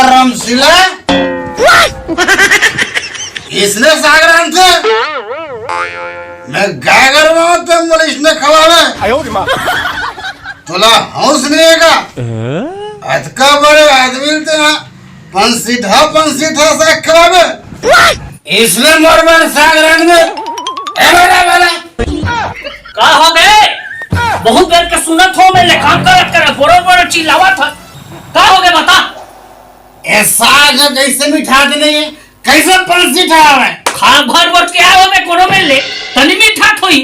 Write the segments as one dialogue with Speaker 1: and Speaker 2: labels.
Speaker 1: रामशिला इसने सागरान से मैं गाय करवाऊं तो मुझे इसने खवावे तोला हौस नहीं है अतका बड़े आदमी थे ना पंसीठा से खवावे इसने मोर बार सागरान में
Speaker 2: का हो गए बहुत देर के सुनत हो मैं लेखान कर बड़ो चिल्लावा था का हो गए बता
Speaker 1: ऐसा जैसे मीठा नहीं है कैसे पंसी ठहरावे
Speaker 2: खा भर भर के आओ मैं कोनो में ले तनी मीठा थोई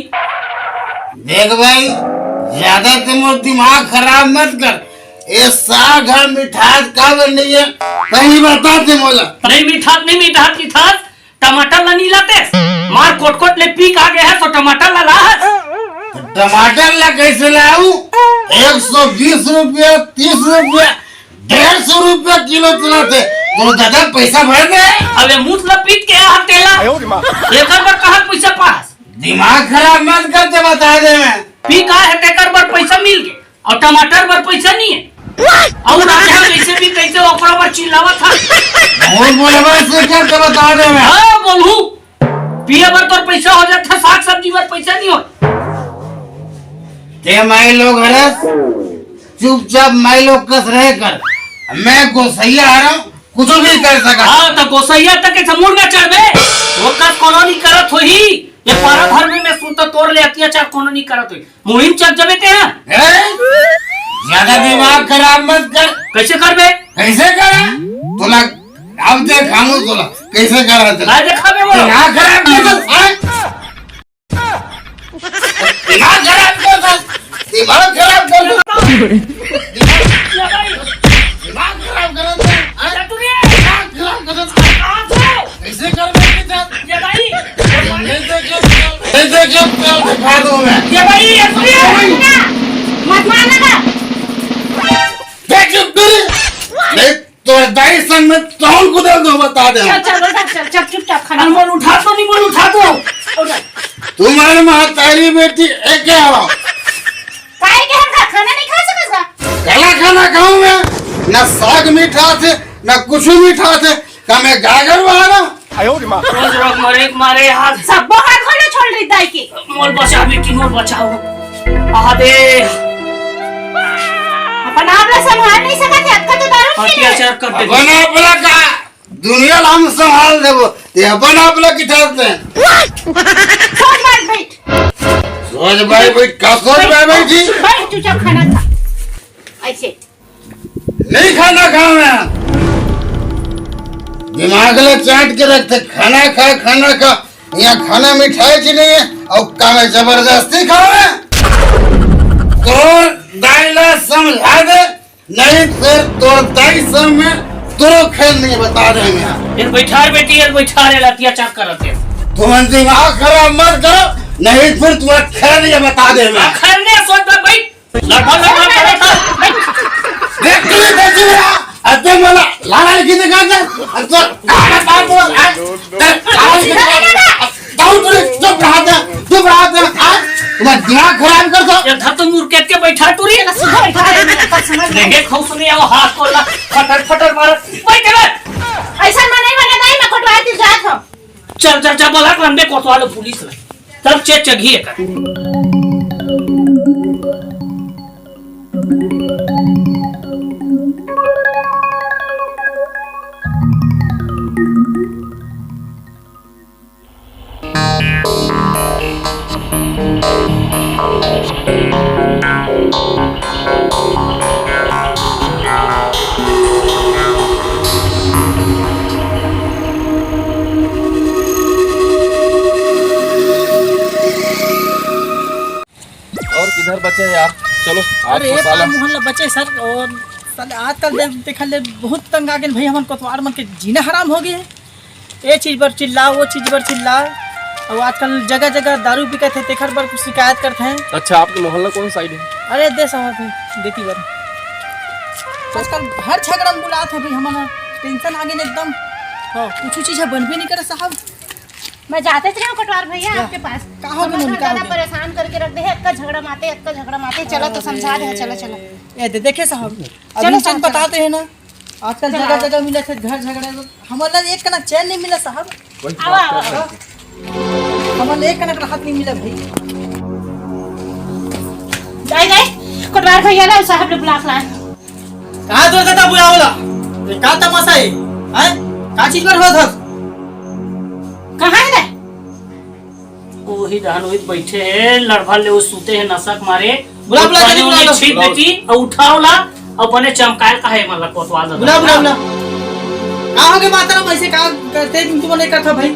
Speaker 1: देख भाई ज्यादा तुम दिमाग खराब मत कर ये साग घर मिठास का नहीं है कहीं बताते मोला
Speaker 2: नहीं मीठा की था टमाटर ला नहीं लाते मार कोट ले पी आ गया है तो टमाटर ला
Speaker 1: टमाटर ला कैसे लाऊं 120 रुपया 30 रुपया 150 रुपया किलो चलाते तो दादा पैसा भर दे
Speaker 2: अबे मुंह लपीट के आ तेला एक बार कहा पैसा पास
Speaker 1: दिमाग खराब मत करते बता दे मैं
Speaker 2: पी का है तेकर बार पैसा मिल गए और टमाटर बार पैसा नहीं है और राजा कैसे भी कैसे ओकरा पर चिल्लावा था
Speaker 1: और बोले बस करके बता दे मैं
Speaker 2: हां बोलू पिए बार तो पैसा हो जाता साग सब्जी बार पैसा नहीं हो
Speaker 1: ते माई लोग हरस चुपचाप माई लोग कस रहे कर मैं गोसैया आ रहा हूँ कुछ भी कर सका
Speaker 2: हाँ तो गोसैया तक के समुद्र में चढ़बे वो कस कॉलोनी करत होही ये पारा भर में मैं सुनता तोड़ ले अत्याचार कॉलोनी करत होही मुहिम चल जबे ते
Speaker 1: ज्यादा दिमाग खराब मत कर
Speaker 2: कैसे करबे
Speaker 1: कैसे कर तोला अब देख खामो तोला कैसे कर रहा
Speaker 2: ना दिखाबे वो
Speaker 1: ना खराब कर दिमाग खराब कर कैसे कर दिखा दूं मैं
Speaker 2: ये भाई ये सुनिए
Speaker 3: मत मारना का
Speaker 1: देख नहीं तो दाई संग में कौन कुदर दो बता दे
Speaker 3: चल चुपचाप खाना
Speaker 2: मन उठा तो नहीं मन उठा दो
Speaker 1: तुम्हारे महतारी बेटी एक है आओ
Speaker 3: काहे के हम खाना नहीं खा सकता
Speaker 1: गला खाना खाऊं मैं ना साग मीठा थे ना कुछ मीठा थे का मैं गागर वाला
Speaker 2: रोज रोज मारे हाथ
Speaker 3: सब बाहर खोले छोड़ रही दाई की
Speaker 2: मोर बचा बेटी मोर बचाओ आ दे
Speaker 3: अपन आपला संभाल नहीं सकत है अक्का तो दारू पी ले
Speaker 2: अत्याचार करते
Speaker 1: अपन आपला का दुनिया हम संभाल देबो ते अपन आपला की ठाते
Speaker 3: छोड़ मत बैठ
Speaker 1: सोच भाई बैठ का सोच भाई बैठी
Speaker 3: बैठ चुपचाप खाना खा ऐसे
Speaker 1: नहीं खाना खाऊं मैं दिमाग ले चाट के रखते खाना खा यहाँ खाना मिठाई की नहीं है और का मैं जबरदस्ती खावे तो दाइला समझा दे नहीं फिर तो दाई सब में तो खेल नहीं बता दे मैं
Speaker 2: ये बैठा बेटी ये बैठा रे अत्याचार करते
Speaker 1: तुम दिमाग खराब मत करो नहीं फिर तुम्हारा खेल नहीं बता दे मैं
Speaker 2: खेलने सोच बैठ लड़का करता
Speaker 1: देख तू कैसे अते मला लाला की दिखा दे तो आना बात बोल चुप रहा दे तुम्हारा दिमाग खराब कर दो
Speaker 2: ये धत मुर्केट के बैठा टूरी देखे खौस नहीं आओ हाथ को फटर मार बैठ
Speaker 3: ऐसा मन नहीं बना दाई मैं कोटवा दी जात हो
Speaker 2: चल बोला लंबे कोतवालो पुलिस में तब चेक जगी कर
Speaker 4: किधर बचे यार चलो
Speaker 5: अरे मोहल्ला बचे सर और साले आजकल देखा ले बहुत तंग आ गए भाई हमन कोतवार मन के जीना हराम हो गए ये चीज पर चिल्लाओ वो चीज पर चिल्लाओ और आजकल जगह जगह दारू पी के तेखर पर कुछ शिकायत करते हैं।
Speaker 4: अच्छा आपके मोहल्ला कौन साइड है?
Speaker 5: अरे दे समझ देखी बार आजकल हर झगड़ा में बुलाते हैं भाई हमारा टेंशन आ गए एकदम। हाँ कुछ चीज बन भी नहीं करे साहब
Speaker 3: मैं जाते थे कटवार भैया आपके पास।
Speaker 5: कहाँ हो गए
Speaker 3: हम
Speaker 5: उनका?
Speaker 3: ज्यादा परेशान करके रख दे है, इतना झगड़ा माते चलो तो समझा दे, चलो चलो
Speaker 5: ये देखिए साहब,
Speaker 3: चलो
Speaker 5: अभी
Speaker 3: साहब,
Speaker 5: चंद बताते हैं ना, आजकल
Speaker 3: चलो।
Speaker 5: जगह जगह मिले थे घर झगड़े, हमारा एक कनक चैन नहीं मिला साहब,
Speaker 3: आओ आओ।
Speaker 5: हमारा एक कनक राहत नहीं मिला भाई।
Speaker 3: गए कटवार भैया ना साहब ने बुला लाए।
Speaker 5: कहाँ दूर का बुला बोला, ये क्या तमाशा है? क्या चीज पर हुआ था?
Speaker 3: कहाँ है रे?
Speaker 2: वही रहनोइत बैठे हैं, लड़भर ले वो सूते हैं नशक मारे।
Speaker 5: बुला बुला
Speaker 2: पानी
Speaker 5: बुला
Speaker 2: उन्हें छीप देती और उठावला और बने चमकायल का है मतलब कोतवाल दादा।
Speaker 5: बुला बुला बुला कहाँ हो गए मातरम, ऐसे कहाँ करते तुम नहीं करता भाई?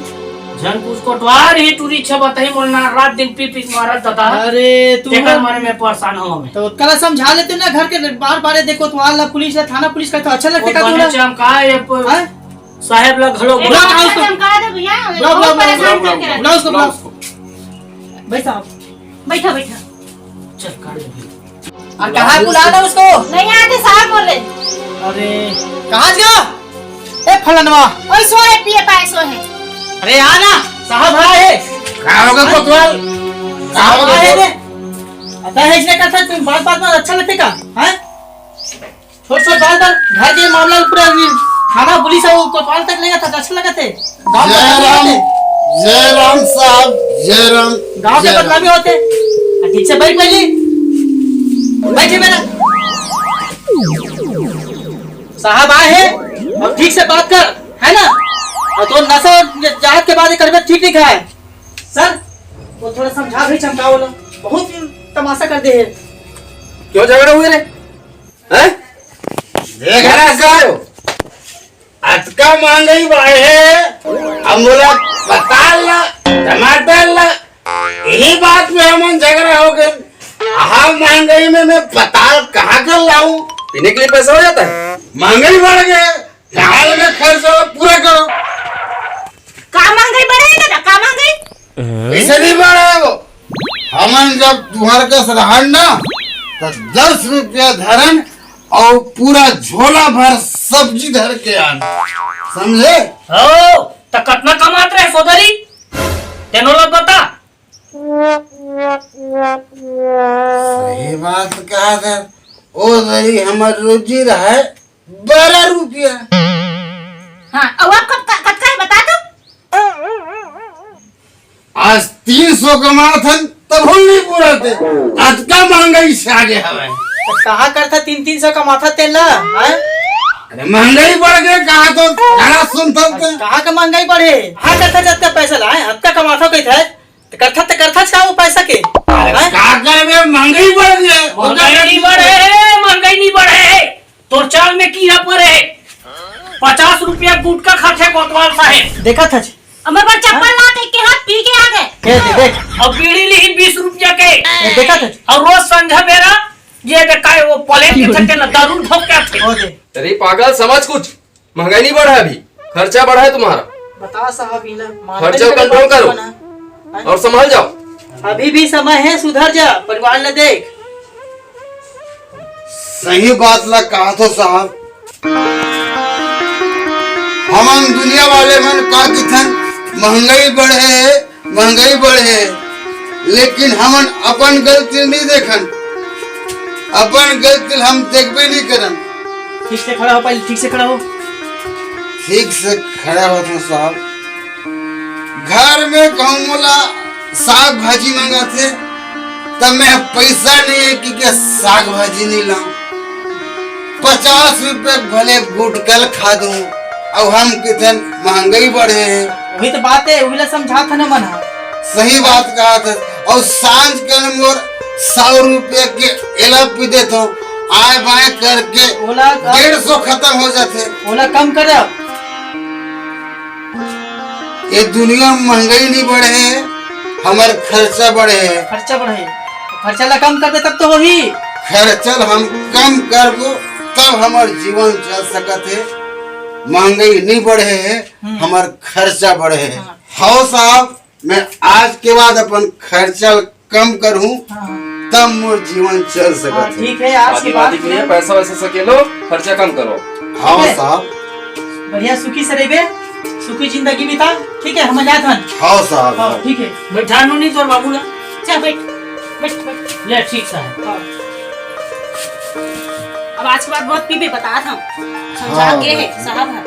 Speaker 2: जन पूछ कोतवाल ही टूरी छबा तही मोलना रात दिन पी पी मारत दादा।
Speaker 5: अरे तुम
Speaker 2: तेकर मारे में परेशान हूं मैं।
Speaker 5: तो कल समझा लेते ना, घर के बार बार देखो तो वाला पुलिस है, थाना पुलिस का तो अच्छा लगता
Speaker 2: वो बने
Speaker 5: है
Speaker 2: चमकाए साहेब लोग घलो
Speaker 3: एक
Speaker 5: बुला
Speaker 3: बार
Speaker 5: बुला उसको।
Speaker 3: चमका दे भैया,
Speaker 5: बुला बुला
Speaker 3: बहुत परेशान
Speaker 4: बुला
Speaker 3: करके रख।
Speaker 5: बुला उसको, बुला उसको भाई साहब।
Speaker 3: बैठो बैठो।
Speaker 2: चल काट दे।
Speaker 5: और कहाँ बुलाना उसको?
Speaker 3: नहीं आते साहब बोले।
Speaker 5: अरे कहाँ गया? ए फलनवा,
Speaker 3: ओए सोए पिए पाए सो है।
Speaker 5: अरे आना साहब है।
Speaker 1: क्या होगा कोतवाल? क्या होगा
Speaker 5: है
Speaker 1: कोतवाल?
Speaker 5: रे, आता है इसने करता तुम बात बात में अच्छा लगते का? हैं? छोड़ छोड़ बात बात घर के मामला पूरा थाना पुलिस है, वो कोतवाल तक नहीं आता, अच्छा लगा थे। गाँव
Speaker 1: जय
Speaker 5: में
Speaker 1: राम,
Speaker 5: होते,
Speaker 1: जय राम साहब, जय राम।
Speaker 5: गाँव के
Speaker 1: जय राम।
Speaker 5: बदनामी होते। ठीक से बैठ पहले, बैठे मेरा साहब आए हैं, अब ठीक से बात कर, है ना? और तो नशा जहाज के बाद कर ठीक नहीं खाए सर, वो थोड़ा समझा भी चमका बोलो, बहुत तमाशा कर दे है।
Speaker 4: क्यों झगड़े हुए रे? हैं?
Speaker 1: देख रहा साहब, अटका महंगाई बढ़े है, हम बोला पताल ला, टमाटर ला, यही बात में हम झगड़ा हो गए। हाँ, महंगाई में मैं पताल कहाँ कर लाऊं?
Speaker 4: पीने के लिए पैसा हो जाता है?
Speaker 1: महंगाई बढ़ गए, कहाँ लगे खर्चा पूरा करो।
Speaker 3: का महंगाई बढ़े ना, का महंगाई?
Speaker 1: ऐसे नहीं बढ़े वो, हमन जब तुम्हारे का सरहन ना तो 10 रुपया धरन और पूरा झोला भर सब्जी धर के आना, समझे?
Speaker 2: हो तो कितना कमात रहे सोदरी तेनो लोग बता।
Speaker 1: सही बात कहा था, ओ दरी हमार रोजी रहे 12 रुपया।
Speaker 3: हाँ, अब आप कब कब है बता दो।
Speaker 1: आज 300 कमा था तब हम नहीं पूरा थे, आज का महंगाई से आगे हवे।
Speaker 5: तो कहाँ करता 300 कमाता तेल ना, हैं?
Speaker 1: अरे महंगाई बढ़ गए, कहा तो गाना सुनता थे।
Speaker 5: कहाँ का महंगाई बढ़े? हाँ करता जाता पैसा लाए, हत्ता कमाता कहीं था, तो करता क्या वो पैसा के? हैं?
Speaker 1: का करवे, महंगाई बढ़ गए।
Speaker 2: महंगाई नहीं बढ़े, महंगाई नहीं बढ़े, तोर चाल में कीड़ा पड़े। 50 रुपया गुटका खाते कोतवाल साहेब।
Speaker 5: देखा था जी?
Speaker 3: अब मैं चप्पल ला के हाथ पी के आ गए।
Speaker 5: ये देख,
Speaker 2: और बीड़ी ली 20 रुपया के।
Speaker 5: ये देखा था जी?
Speaker 2: और रोज संझा बेरा ये देखा है वो प्लेट के छक्के ना दारू ठोक के आते।
Speaker 5: वो दे,
Speaker 4: अरे पागल समझ कुछ, महंगाई नहीं बढ़ा है अभी, खर्चा बढ़ा है तुम्हारा।
Speaker 5: बता साहब इला
Speaker 4: खर्चा कंट्रोल करो और संभाल जाओ।
Speaker 5: अभी भी समय है, सुधर जा, परिवार ले देख।
Speaker 1: सही बात ला कहा तो साहब, हम दुनिया वाले मन का किथन महंगाई बढ़े, लेकिन हमन अपन गलती नहीं देखन, अपन गलती हम देखबे नहीं करन।
Speaker 5: ठीक से खड़ा हो, पहले ठीक से खड़ा हो।
Speaker 1: ठीक से खड़ा होता साहब, घर में कहूँ मोला साग भाजी मंगाते तब मैं पैसा नहीं है कि क्या साग भाजी नहीं लाऊं। 50 रुपए भले गुटकल खा दूं, अब हम कितन महंगाई बढ़े हैं।
Speaker 5: वही तो बात है, वही समझा था ना मना।
Speaker 1: सही बात कहा था। और सांझ के मोर 100 रुपए के एला पी देता हूँ, आए बाएं करके
Speaker 5: ओला
Speaker 1: 150 खत्म हो जाते।
Speaker 5: ओला कम कर,
Speaker 1: ये दुनिया में महंगाई नहीं बढ़े है, हमारे खर्चा बढ़े है।
Speaker 5: खर्चा बढ़े, खर्चा ला कम कर दे तब तो वही
Speaker 1: खर्चल हम कम करबो तब हमार जीवन चल सकत है। महंगाई नहीं बढ़े है, हमार खर्चा बढ़े है। हाँ साहब, मैं आज के बाद अपन खर्चा कम करूं तब मोर जीवन चल सकत है।
Speaker 5: ठीक है, आज की बात
Speaker 4: के लिए पैसा वैसा सकेलो, खर्चा कम करो।
Speaker 1: हाँ साहब,
Speaker 5: बढ़िया सुखी से रहिबे। सुखी जिंदगी बिता। ठीक है हम जाते हैं।
Speaker 1: हाँ साहब
Speaker 5: हाँ ठीक है।
Speaker 2: बैठा नहीं तोर बाबू ला
Speaker 3: चल बैठ बैठ बैठ।
Speaker 2: ले ठीक सा है।
Speaker 5: हाँ।
Speaker 3: अब आज के बाद बहुत पीपे बता था समझा
Speaker 1: हाँ,
Speaker 3: के है साहब है